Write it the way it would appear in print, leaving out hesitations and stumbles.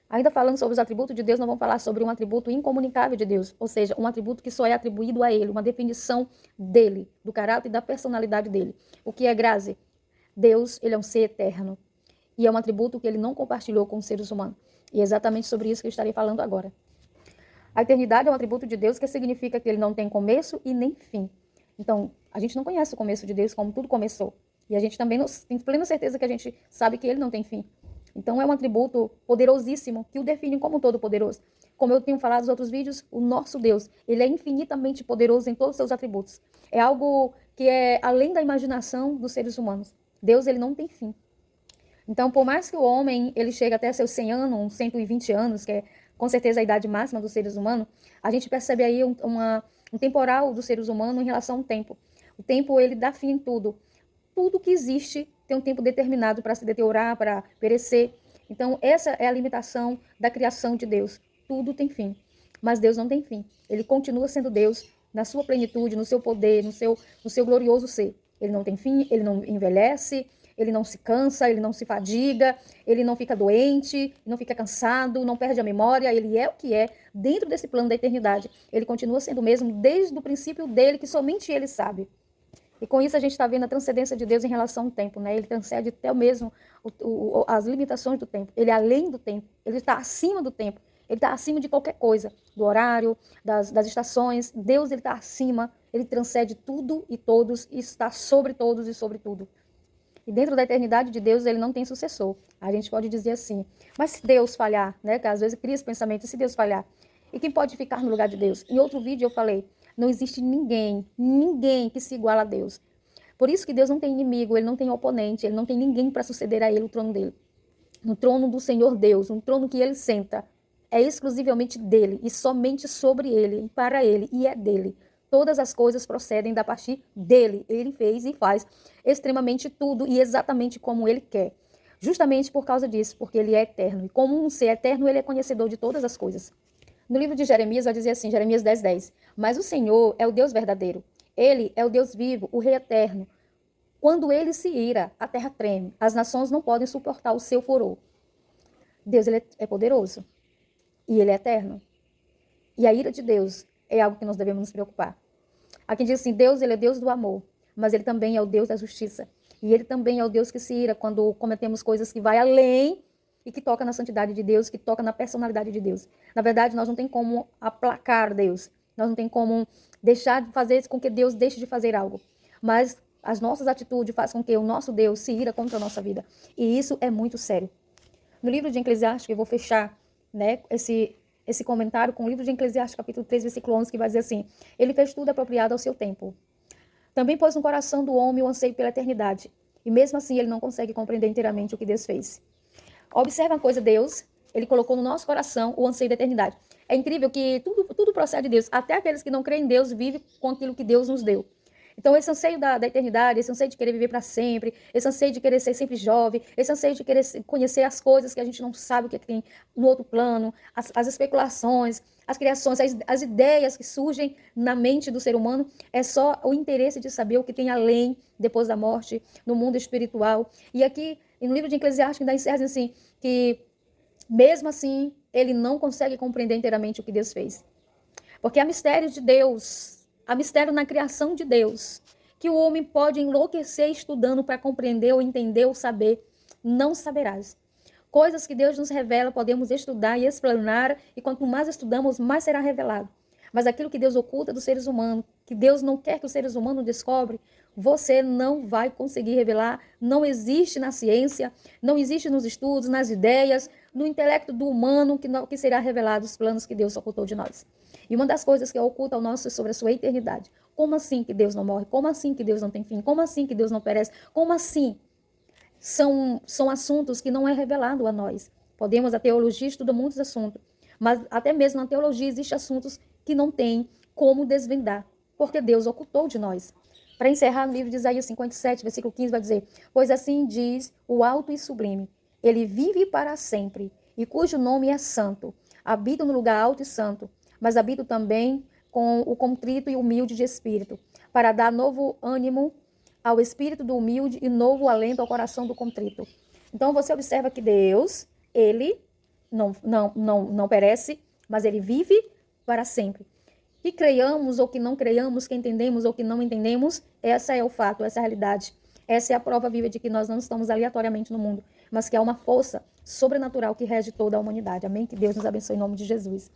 Ainda falando sobre os atributos de Deus, nós vamos falar sobre um atributo incomunicável de Deus, ou seja, um atributo que só é atribuído a Ele, uma definição dele, do caráter e da personalidade dele. O que é graça? Deus, ele é um ser eterno, e é um atributo que ele não compartilhou com os seres humanos. E é exatamente sobre isso que eu estarei falando agora. A eternidade é um atributo de Deus que significa que ele não tem começo e nem fim. Então, a gente não conhece o começo de Deus como tudo começou. E a gente também tem plena certeza que a gente sabe que ele não tem fim. Então, é um atributo poderosíssimo que o define como todo-poderoso. Como eu tenho falado nos outros vídeos, o nosso Deus, ele é infinitamente poderoso em todos os seus atributos. É algo que é além da imaginação dos seres humanos. Deus, ele não tem fim. Então, por mais que o homem ele chegue até seus 100 anos, uns 120 anos, que é com certeza a idade máxima dos seres humanos, a gente percebe aí um temporal dos seres humanos em relação ao tempo. O tempo, ele dá fim em tudo. Tudo que existe tem um tempo determinado para se deteriorar, para perecer. Então, essa é a limitação da criação de Deus. Tudo tem fim. Mas Deus não tem fim. Ele continua sendo Deus na sua plenitude, no seu poder, no seu glorioso ser. Ele não tem fim, ele não envelhece, ele não se cansa, ele não se fadiga, ele não fica doente, não fica cansado, não perde a memória, ele é o que é dentro desse plano da eternidade. Ele continua sendo o mesmo desde o princípio dele, que somente ele sabe. E com isso a gente está vendo a transcendência de Deus em relação ao tempo, né? Ele transcende até mesmo as limitações do tempo. Ele é além do tempo, ele está acima do tempo, ele está acima de qualquer coisa, do horário, das estações. Deus, ele está acima, ele transcende tudo e todos, e está sobre todos e sobre tudo. E dentro da eternidade de Deus, ele não tem sucessor. A gente pode dizer assim, mas se Deus falhar, né? Que às vezes cria esse pensamento, e se Deus falhar? E quem pode ficar no lugar de Deus? Em outro vídeo eu falei, não existe ninguém que se iguala a Deus. Por isso que Deus não tem inimigo, ele não tem oponente, ele não tem ninguém para suceder a ele o trono dele. No trono do Senhor Deus, um trono que ele senta, é exclusivamente dele e somente sobre ele e para ele, e é dele. Todas as coisas procedem da partir dele. Ele fez e faz extremamente tudo e exatamente como ele quer. Justamente por causa disso, porque ele é eterno. E como um ser eterno, ele é conhecedor de todas as coisas. No livro de Jeremias vai dizer assim, Jeremias 10:10. Mas o Senhor é o Deus verdadeiro. Ele é o Deus vivo, o Rei eterno. Quando ele se ira, a terra treme. As nações não podem suportar o seu furor. Deus, ele é poderoso. E ele é eterno. E a ira de Deus é algo que nós devemos nos preocupar. Há quem diz assim, Deus, ele é Deus do amor, mas ele também é o Deus da justiça. E ele também é o Deus que se ira quando cometemos coisas que vai além e que toca na santidade de Deus, que toca na personalidade de Deus. Na verdade, nós não tem como aplacar Deus. Nós não tem como deixar de fazer com que Deus deixe de fazer algo. Mas as nossas atitudes fazem com que o nosso Deus se ira contra a nossa vida. E isso é muito sério. No livro de Eclesiastes, eu vou fechar, né, esse comentário com o livro de Eclesiastes, capítulo 3, versículo 11, que vai dizer assim, ele fez tudo apropriado ao seu tempo. Também pôs no coração do homem o anseio pela eternidade. E mesmo assim, ele não consegue compreender inteiramente o que Deus fez. Observa uma coisa, Deus, ele colocou no nosso coração o anseio da eternidade. É incrível que tudo procede de Deus. Até aqueles que não creem em Deus vivem com aquilo que Deus nos deu. Então, esse anseio da eternidade, esse anseio de querer viver para sempre, esse anseio de querer ser sempre jovem, esse anseio de querer conhecer as coisas que a gente não sabe o que é que tem no outro plano, as especulações, as criações, as ideias que surgem na mente do ser humano, é só o interesse de saber o que tem além, depois da morte, no mundo espiritual. E aqui, no livro de Eclesiastes, ainda encerra assim, que mesmo assim, ele não consegue compreender inteiramente o que Deus fez. Porque há mistério de Deus, há mistério na criação de Deus, que o homem pode enlouquecer estudando para compreender ou entender ou saber, não saberás. Coisas que Deus nos revela, podemos estudar e explanar, e quanto mais estudamos, mais será revelado. Mas aquilo que Deus oculta dos seres humanos, que Deus não quer que os seres humanos descobrem, você não vai conseguir revelar, não existe na ciência, não existe nos estudos, nas ideias, no intelecto do humano que será revelado os planos que Deus ocultou de nós. E uma das coisas que oculta ao nosso é sobre a sua eternidade. Como assim que Deus não morre? Como assim que Deus não tem fim? Como assim que Deus não perece? Como assim? São assuntos que não é revelado a nós. Podemos, a teologia estuda muitos assuntos, mas até mesmo na teologia existem assuntos que não tem como desvendar, porque Deus ocultou de nós. Para encerrar, no livro de Isaías 57, versículo 15, vai dizer, pois assim diz o alto e sublime, ele vive para sempre, e cujo nome é santo, habita no lugar alto e santo, mas habito também com o contrito e humilde de espírito, para dar novo ânimo ao espírito do humilde e novo alento ao coração do contrito. Então você observa que Deus, ele não perece, mas ele vive para sempre. Que creiamos ou que não creiamos, que entendemos ou que não entendemos, essa é o fato, essa é a realidade. Essa é a prova viva de que nós não estamos aleatoriamente no mundo, mas que há uma força sobrenatural que rege toda a humanidade. Amém? Que Deus nos abençoe em nome de Jesus.